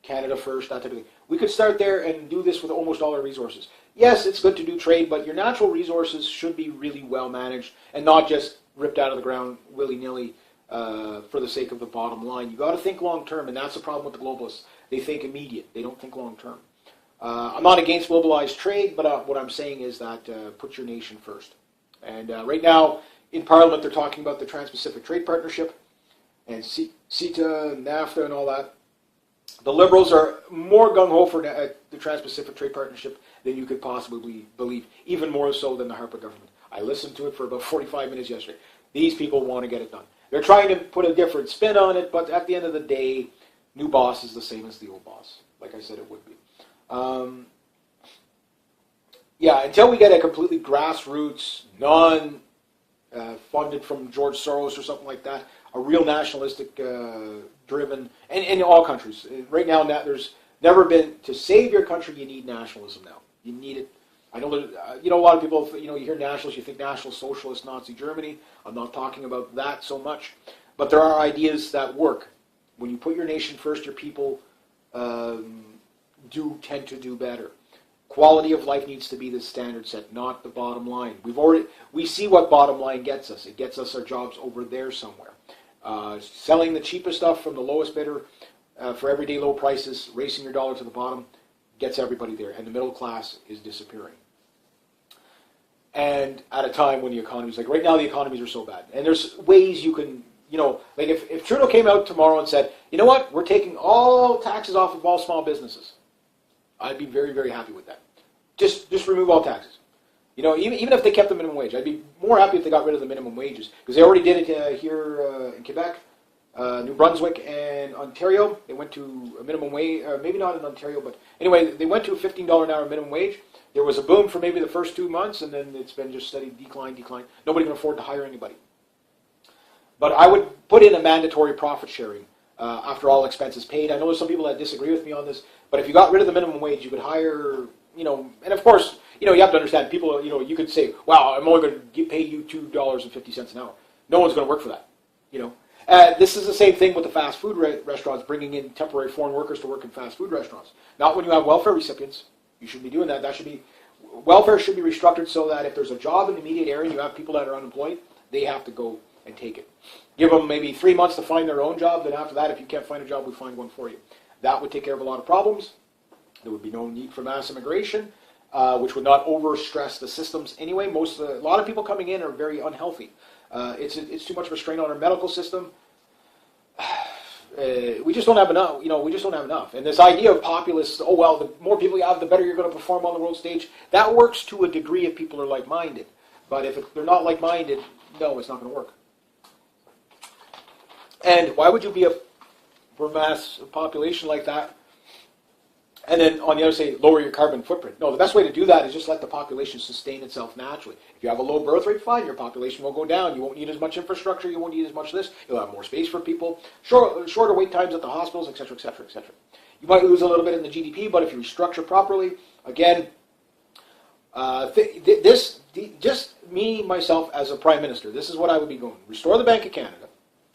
Canada first, that type of thing. We could start there and do this with almost all our resources. Yes, it's good to do trade, but your natural resources should be really well managed and not just ripped out of the ground willy-nilly for the sake of the bottom line. You got to think long-term, and that's the problem with the globalists. They think immediate. They don't think long-term. I'm not against globalized trade, but what I'm saying is that put your nation first. And right now, in Parliament, they're talking about the Trans-Pacific Trade Partnership and CETA and NAFTA and all that. The Liberals are more gung-ho for the Trans-Pacific Trade Partnership than you could possibly believe, even more so than the Harper government. I listened to it for about 45 minutes yesterday. These people want to get it done. They're trying to put a different spin on it, but at the end of the day, new boss is the same as the old boss. Like I said, it would be. Until we get a completely grassroots, non-funded from George Soros or something like that, a real nationalistic driven, and in all countries. Right now, there's never been, to save your country, you need nationalism now. You need it. I know that, a lot of people, you hear nationalists, you think National Socialist Nazi Germany. I'm not talking about that so much. But there are ideas that work. When you put your nation first, your people do tend to do better. Quality of life needs to be the standard set, not the bottom line. We see what bottom line gets us. It gets us our jobs over there somewhere. Selling the cheapest stuff from the lowest bidder for everyday low prices, racing your dollar to the bottom, gets everybody there. And the middle class is disappearing. And at a time when the economy's like, right now the economies are so bad. And there's ways you can, like if Trudeau came out tomorrow and said, you know what, we're taking all taxes off of all small businesses, I'd be very, very happy with that. Just remove all taxes. Even if they kept the minimum wage, I'd be more happy if they got rid of the minimum wages. Because they already did it here in Quebec, New Brunswick, and Ontario. They went to a minimum wage, maybe not in Ontario, but anyway, they went to a $15 an hour minimum wage. There was a boom for maybe the first 2 months, and then it's been just steady decline. Nobody can afford to hire anybody. But I would put in a mandatory profit sharing after all expenses paid. I know there's some people that disagree with me on this, but if you got rid of the minimum wage, you could hire, and of course, you have to understand, people, you could say, wow, I'm only going to pay you $2.50 an hour. No one's going to work for that, This is the same thing with the fast food restaurants, bringing in temporary foreign workers to work in fast food restaurants. Not when you have welfare recipients. You shouldn't be doing that. Welfare should be restructured so that if there's a job in the immediate area and you have people that are unemployed, they have to go and take it. Give them maybe 3 months to find their own job. Then after that, if you can't find a job, we find one for you. That would take care of a lot of problems. There would be no need for mass immigration, which would not overstress the systems anyway. A lot of people coming in are very unhealthy. It's too much of a strain on our medical system. We just don't have enough. We just don't have enough. And this idea of populists, the more people you have, the better you're going to perform on the world stage. That works to a degree if people are like-minded. But if they're not like-minded, no, it's not going to work. And why would you be for mass population like that, and then on the other say, lower your carbon footprint? No, the best way to do that is just let the population sustain itself naturally. If you have a low birth rate, fine, your population will go down. You won't need as much infrastructure, you won't need as much of this, you'll have more space for people, shorter wait times at the hospitals, etc., etc., etc. You might lose a little bit in the GDP, but if you restructure properly, again, just me, myself, as a Prime Minister, this is what I would be going. Restore the Bank of Canada,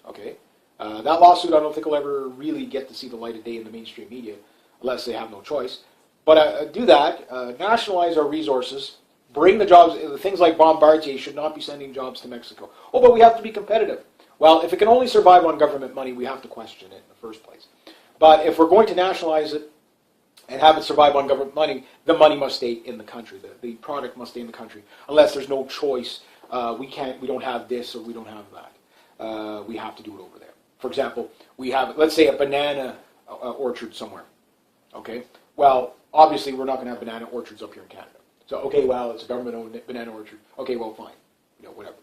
okay? That lawsuit I don't think will ever really get to see the light of day in the mainstream media, unless they have no choice. But do that, nationalize our resources, bring the jobs, things like Bombardier should not be sending jobs to Mexico. Oh, but we have to be competitive. Well, if it can only survive on government money, we have to question it in the first place. But if we're going to nationalize it and have it survive on government money, the money must stay in the country. The product must stay in the country, unless there's no choice. We don't have this or we don't have that. We have to do it over there. For example, we have, let's say, a banana orchard somewhere. Okay? Well, obviously, we're not going to have banana orchards up here in Canada. So, okay, well, it's a government-owned banana orchard. Okay, well, fine. Whatever.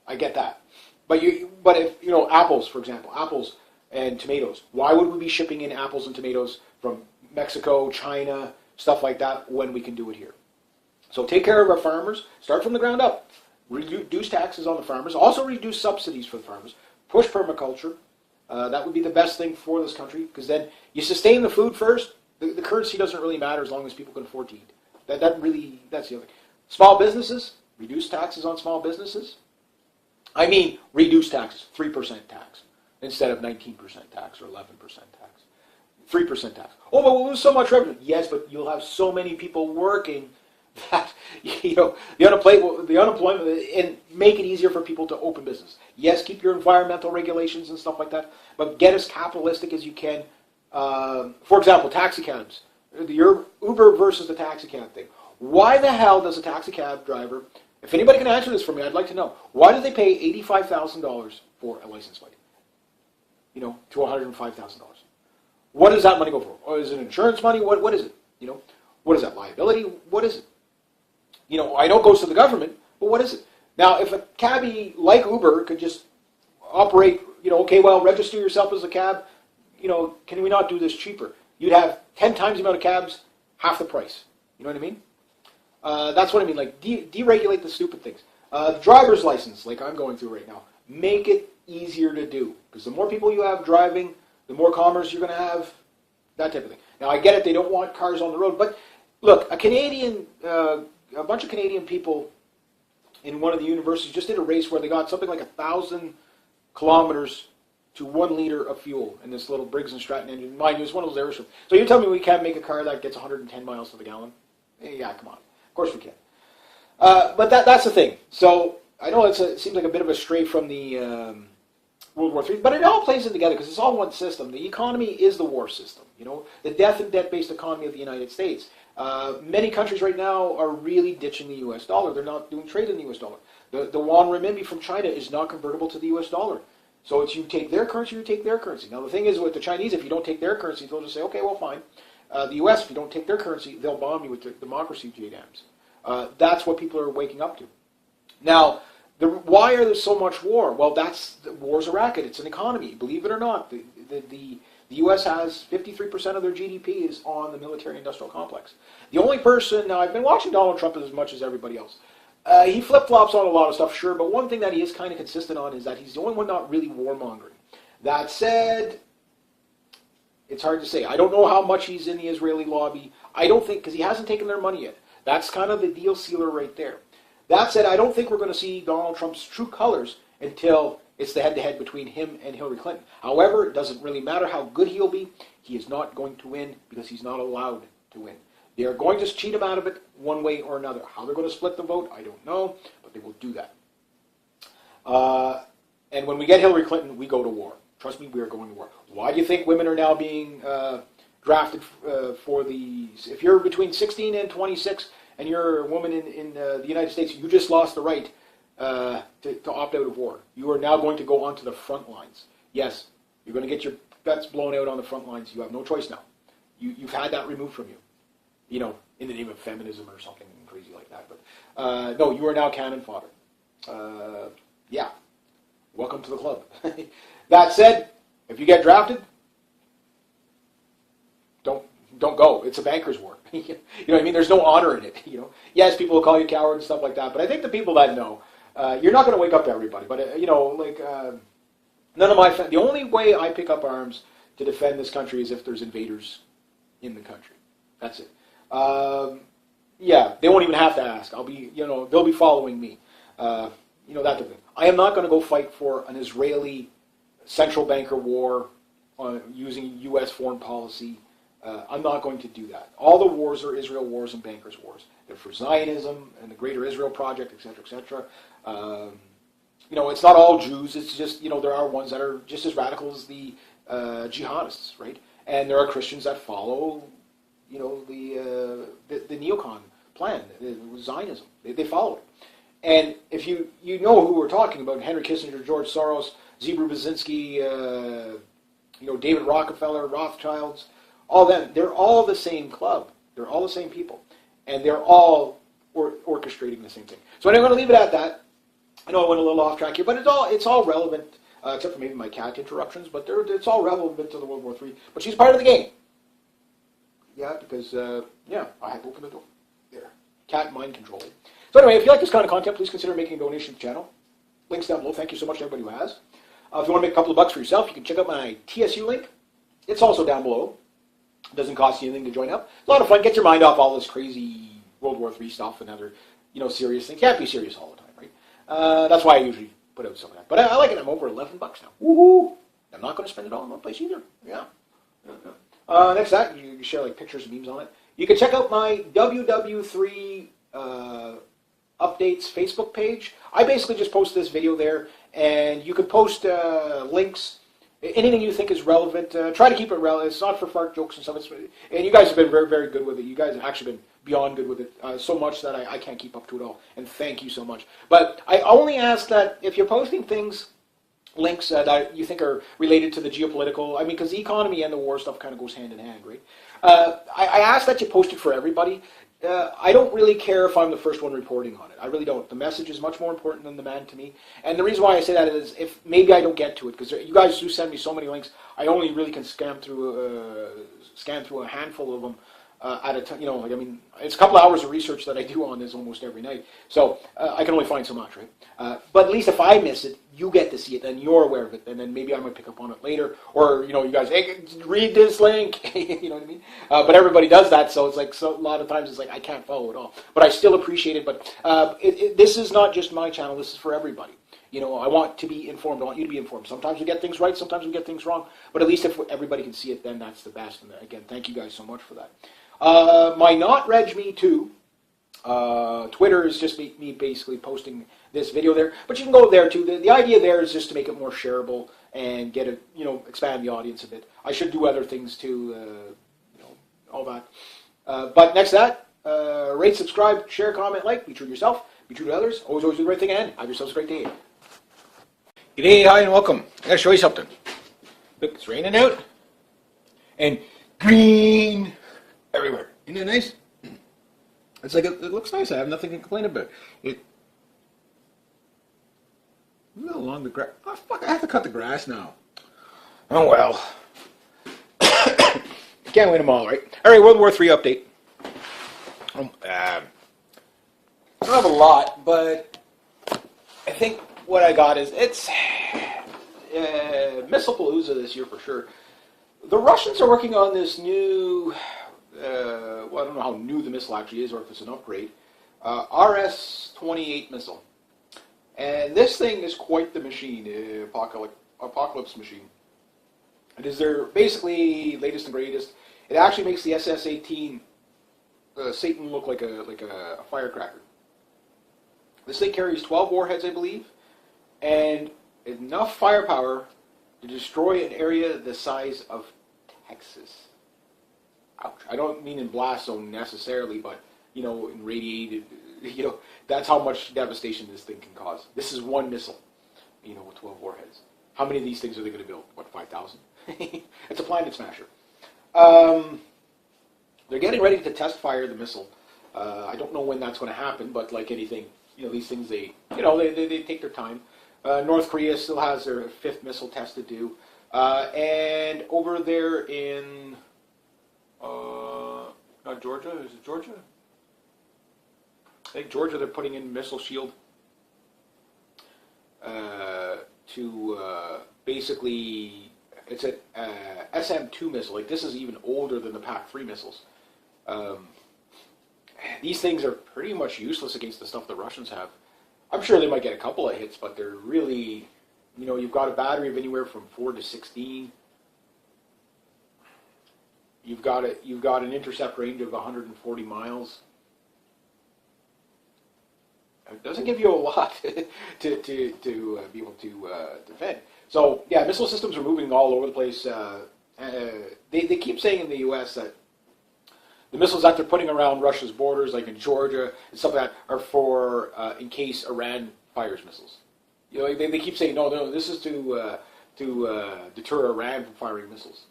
I get that. But if, apples, for example, apples and tomatoes, why would we be shipping in apples and tomatoes from Mexico, China, stuff like that, when we can do it here? So take care of our farmers. Start from the ground up. Reduce taxes on the farmers. Also reduce subsidies for the farmers. Push permaculture. That would be the best thing for this country, because then you sustain the food first. The currency doesn't really matter as long as people can afford to eat. That's the other thing. Small businesses, reduce taxes on small businesses. I mean, reduce taxes, 3% tax, instead of 19% tax or 11% tax. 3% tax. Oh, but we'll lose so much revenue. Yes, but you'll have so many people working that, the unemployment, and make it easier for people to open business. Yes, keep your environmental regulations and stuff like that, but get as capitalistic as you can. For example, taxi cabs. Your Uber versus the taxi cab thing. Why the hell does a taxi cab driver, if anybody can answer this for me, I'd like to know, why do they pay $85,000 for a license plate? To $105,000. What does that money go for? Or is it insurance money? What is it? What is that, liability? What is it? I know it goes to the government, but what is it? Now, if a cabbie like Uber could just operate, okay, well, register yourself as a cab, can we not do this cheaper? You'd have 10 times the amount of cabs, half the price. You know what I mean? That's what I mean, like deregulate the stupid things. Driver's license, like I'm going through right now, make it easier to do. Because the more people you have driving, the more commerce you're going to have, that type of thing. Now, I get it, they don't want cars on the road, but look, a bunch of Canadian people in one of the universities just did a race where they got something like 1,000 kilometers to 1 liter of fuel in this little Briggs & Stratton engine. Mind you, it's one of those aerosols. So you tell me we can't make a car that gets 110 miles to the gallon? Yeah, come on. Of course we can. But that's the thing. So I know it seems like a bit of a stray from the World War III, but it all plays in together because it's all one system. The economy is the war system. You know, the death and debt-based economy of the United States. Many countries right now are really ditching the U.S. dollar. They're not doing trade in the U.S. dollar. The yuan renminbi from China is not convertible to the U.S. dollar. So it's you take their currency, you take their currency. Now the thing is with the Chinese, if you don't take their currency, they'll just say, okay, well, fine. The U.S., if you don't take their currency, they'll bomb you with the democracy JDAMs. That's what people are waking up to. Now, why are there so much war? Well, war's a racket. It's an economy. Believe it or not, the U.S. has 53% of their GDP is on the military-industrial complex. The only person, now I've been watching Donald Trump as much as everybody else. He flip-flops on a lot of stuff, sure, but one thing that he is kind of consistent on is that he's the only one not really warmongering. That said, it's hard to say. I don't know how much he's in the Israeli lobby. I don't think, because he hasn't taken their money yet. That's kind of the deal sealer right there. That said, I don't think we're going to see Donald Trump's true colors until it's the head-to-head between him and Hillary Clinton. However, it doesn't really matter how good he'll be. He is not going to win because he's not allowed to win. They are going to cheat him out of it one way or another. How they're going to split the vote, I don't know, but they will do that. And when we get Hillary Clinton, we go to war. Trust me, we are going to war. Why do you think women are now being drafted for these? If you're between 16 and 26 and you're a woman in the United States, you just lost the right to opt out of war. You are now going to go onto the front lines. Yes, you're going to get your guts blown out on the front lines. You have no choice now. You've had that removed from you. You know, in the name of feminism or something crazy like that. But no, you are now cannon fodder. Yeah, welcome to the club. That said, if you get drafted, don't go. It's a banker's war. You know what I mean? There's no honor in it. You know, yes, people will call you a coward and stuff like that. But I think the people that know, you're not going to wake up everybody. But you know, like none of my the only way I pick up arms to defend this country is if there's invaders in the country. That's it. Yeah, they won't even have to ask. I'll be, you know, they'll be following me. You know, that type of thing. I am not going to go fight for an Israeli central banker war using U.S. foreign policy. I'm not going to do that. All the wars are Israel wars and bankers' wars. They're for Zionism and the Greater Israel Project, etc., etc. You know, it's not all Jews. It's just, you know, there are ones that are just as radical as the jihadists, right? And there are Christians that follow, you know, the neocon plan, Zionism. They follow it. And if you know who we're talking about, Henry Kissinger, George Soros, Zebra Brzezinski, you know, David Rockefeller, Rothschilds, all them, they're all the same club. They're all the same people. And they're all orchestrating the same thing. So I'm going to leave it at that. I know I went a little off track here, but it's all relevant, except for maybe my cat interruptions, but it's all relevant to the World War III. But she's part of the game. Yeah, because, yeah, I have opened the door. There. Cat mind control. So anyway, if you like this kind of content, please consider making a donation to the channel. Links down below. Thank you so much to everybody who has. If you want to make a couple of bucks for yourself, you can check out my TSU link. It's also down below. It doesn't cost you anything to join up. It's a lot of fun. Get your mind off all this crazy World War III stuff and other, you know, serious things. Can't be serious all the time, right? That's why I usually put out some of that. But I like it. I'm over $11 now. Woohoo! I'm not going to spend it all in one place either. Yeah. Next to that, you can share like pictures and memes on it. You can check out my WW3 updates Facebook page. I basically just post this video there, and you can post links, anything you think is relevant. Try to keep it relevant. It's not for fart jokes and stuff. And you guys have been very, very good with it. You guys have actually been beyond good with it, so much that I can't keep up to it all. And thank you so much. But I only ask that if you're posting things, links that you think are related to the geopolitical, I mean, because the economy and the war stuff kind of goes hand in hand, right? I ask that you post it for everybody. I don't really care if I'm the first one reporting on it. I really don't. The message is much more important than the man to me. And the reason why I say that is if maybe I don't get to it, because you guys do send me so many links, I only really can scan through a handful of them at a time. You know, like, I mean, it's a couple hours of research that I do on this almost every night, so I can only find so much, right? But at least if I miss it, you get to see it, and you're aware of it, and then maybe I might pick up on it later, or you know, you guys, hey, read this link, you know what I mean? But everybody does that, so it's like a lot of times it's like I can't follow it all, but I still appreciate it. But this is not just my channel; this is for everybody. You know, I want to be informed. I want you to be informed. Sometimes we get things right, sometimes we get things wrong, but at least if everybody can see it, then that's the best. And again, thank you guys so much for that. My not reg me too. Twitter is just me basically posting this video there, but you can go there too. The idea there is just to make it more shareable and get it, you know, expand the audience a bit. I should do other things too, you know, all that. But next to that, rate, subscribe, share, comment, like. Be true to yourself. Be true to others. Always do the right thing, and have yourselves a great day. G'day, hi, and welcome. I gotta show you something. Look, it's raining out, and green everywhere. Isn't that nice? It's like it looks nice. I have nothing to complain about. Look along the grass. Oh fuck! I have to cut the grass now. Oh well. Can't win them all, right? All right, World War III update. I don't have a lot, but I think what I got is it's Missile-palooza this year for sure. The Russians are working on this new. Well, I don't know how new the missile actually is, or if it's an upgrade. RS-28 missile, and this thing is quite the machine, apocalypse machine. It is their basically latest and greatest. It actually makes the SS-18 Satan look like a firecracker. This thing carries 12 warheads, I believe, and enough firepower to destroy an area the size of Texas. Ouch. I don't mean in blast zone necessarily, but, you know, in radiated, you know, that's how much devastation this thing can cause. This is one missile, you know, with 12 warheads. How many of these things are they going to build? What, 5,000? It's a planet smasher. They're getting ready to test fire the missile. I don't know when that's going to happen, but like anything, you know, these things, they take their time. North Korea still has their 5th missile test to do. And over there in... not Georgia, is it Georgia? I think Georgia, they're putting in missile shield to basically, it's a SM-2 missile. Like, this is even older than the PAC-3 missiles. These things are pretty much useless against the stuff the Russians have. I'm sure they might get a couple of hits, but they're really, you know, you've got a battery of anywhere from 4 to 16. You've got an intercept range of 140 miles. It doesn't give you a lot to be able to defend. So yeah, missile systems are moving all over the place. They keep saying in the U.S. that the missiles that they're putting around Russia's borders, like in Georgia and stuff like that, are for in case Iran fires missiles. You know, they keep saying no, this is to deter Iran from firing missiles.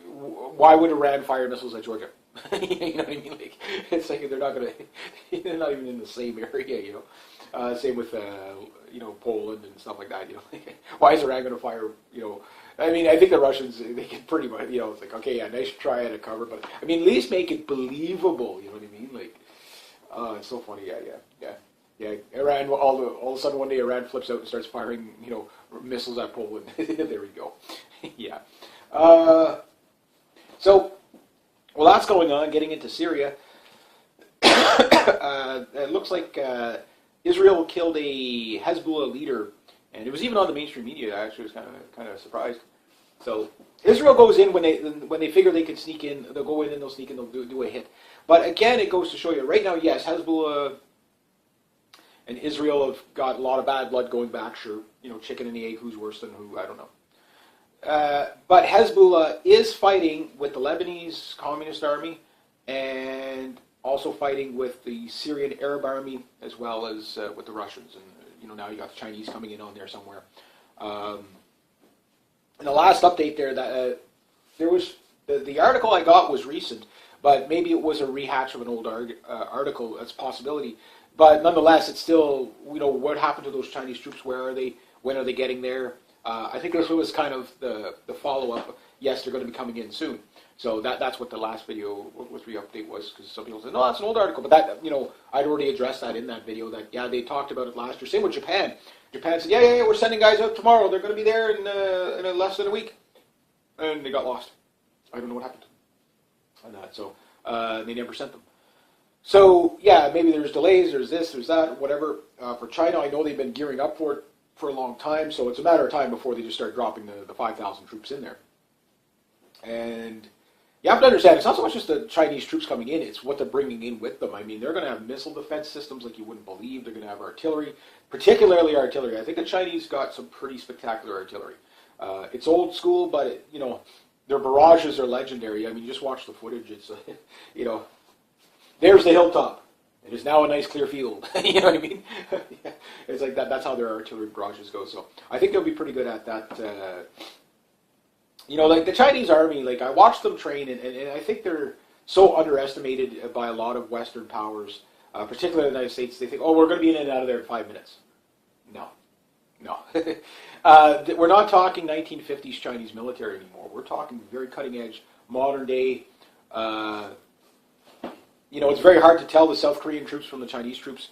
Why would Iran fire missiles at Georgia? You know what I mean? Like, it's like they're not even in the same area. You know, same with you know, Poland and stuff like that. You know, why is Iran going to fire? You know, I mean, I think the Russians, they can pretty much, you know, it's like, okay, yeah, nice try at a cover, but I mean, at least make it believable. You know what I mean? Like, it's so funny. Yeah. Iran, all of a sudden one day Iran flips out and starts firing, you know, missiles at Poland. There we go. Yeah. So, well, that's going on. Getting into Syria, it looks like Israel killed a Hezbollah leader, and it was even on the mainstream media. I actually was kind of surprised. So Israel goes in when they figure they can sneak in. They'll go in and they'll sneak in. They'll do a hit. But again, it goes to show you right now. Yes, Hezbollah and Israel have got a lot of bad blood going back. Sure, you know, chicken and the egg. Who's worse than who? I don't know. But Hezbollah is fighting with the Lebanese Communist Army and also fighting with the Syrian Arab Army as well as with the Russians. And, you know, now you got the Chinese coming in on there somewhere. And the last update there, that there was, the article I got was recent, but maybe it was a rehatch of an old article. That's a possibility. But nonetheless, it's still, you know, what happened to those Chinese troops? Where are they? When are they getting there? I think this was kind of the follow-up. Yes, they're going to be coming in soon. So that's what the last video with re-update was, because some people said, no, that's an old article. But that, I'd already addressed that in that video, that, yeah, they talked about it last year. Same with Japan. Japan said, yeah, we're sending guys out tomorrow. They're going to be there in less than a week. And they got lost. I don't know what happened on that. So they never sent them. So, yeah, maybe there's delays, there's this, there's that, whatever. For China, I know they've been gearing up for it for a long time, so it's a matter of time before they just start dropping the 5,000 troops in there. And you have to understand, it's not so much just the Chinese troops coming in, it's what they're bringing in with them. I mean, they're going to have missile defense systems like you wouldn't believe. They're going to have artillery, particularly artillery. I think the Chinese got some pretty spectacular artillery. It's old school, but, their barrages are legendary. I mean, you just watch the footage. It's, there's the hilltop. It is now a nice clear field. You know what I mean? It's like that. That's how their artillery barrages go. So I think they'll be pretty good at that. Like the Chinese army, like I watched them train, and I think they're so underestimated by a lot of Western powers, particularly the United States. They think, oh, we're going to be in and out of there in 5 minutes. No. We're not talking 1950s Chinese military anymore. We're talking very cutting edge, modern day. It's very hard to tell the South Korean troops from the Chinese troops.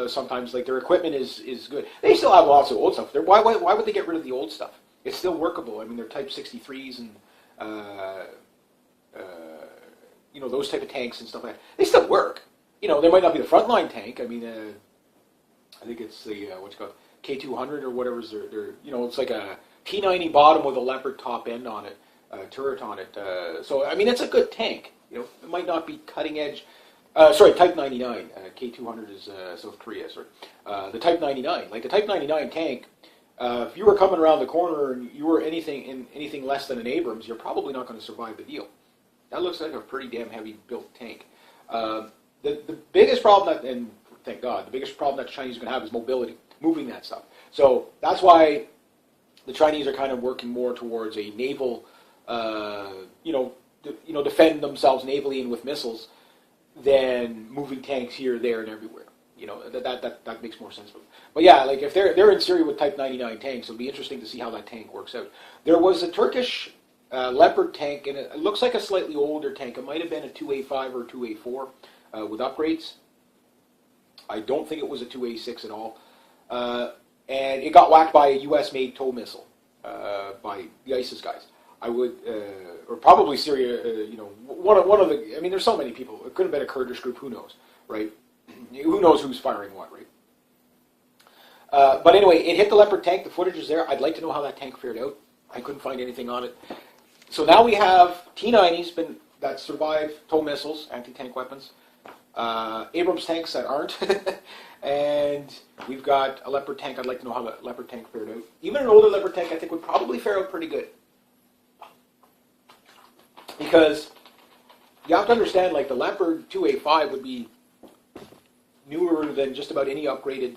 Sometimes, like their equipment is good. They still have lots of old stuff. Why would they get rid of the old stuff? It's still workable. I mean, they're Type 63s and those type of tanks and stuff like that. They still work. They might not be the frontline tank. I mean, I think it's the what's it called, K200 or whatever's their it's like a P90 bottom with a Leopard top end on it, turret on it. So I mean, it's a good tank. It might not be cutting edge. Type 99. K200 is South Korea. The Type 99, like the Type 99 tank. If you were coming around the corner and you were anything less than an Abrams, you're probably not going to survive the deal. That looks like a pretty damn heavy built tank. The biggest problem and thank God, the biggest problem that the Chinese are going to have is mobility, moving that stuff. So that's why the Chinese are kind of working more towards a naval, defend themselves navally and with missiles, than moving tanks here, there, and everywhere. That makes more sense. But yeah, like if they're in Syria with Type 99 tanks, it'll be interesting to see how that tank works out. There was a Turkish Leopard tank, and it looks like a slightly older tank. It might have been a 2A5 or a 2A4 with upgrades. I don't think it was a 2A6 at all. And it got whacked by a U.S.-made tow missile by the ISIS guys. I would, or probably Syria, one of the, I mean, there's so many people. It could have been a Kurdish group, who knows, right? Who knows who's firing what, right? But anyway, it hit the Leopard tank. The footage is there. I'd like to know how that tank fared out. I couldn't find anything on it. So now we have T-90s that survive tow missiles, anti-tank weapons, Abrams tanks that aren't, and we've got a Leopard tank. I'd like to know how the Leopard tank fared out. Even an older Leopard tank, I think, would probably fare out pretty good. Because you have to understand, like the Leopard 2A5 would be newer than just about any upgraded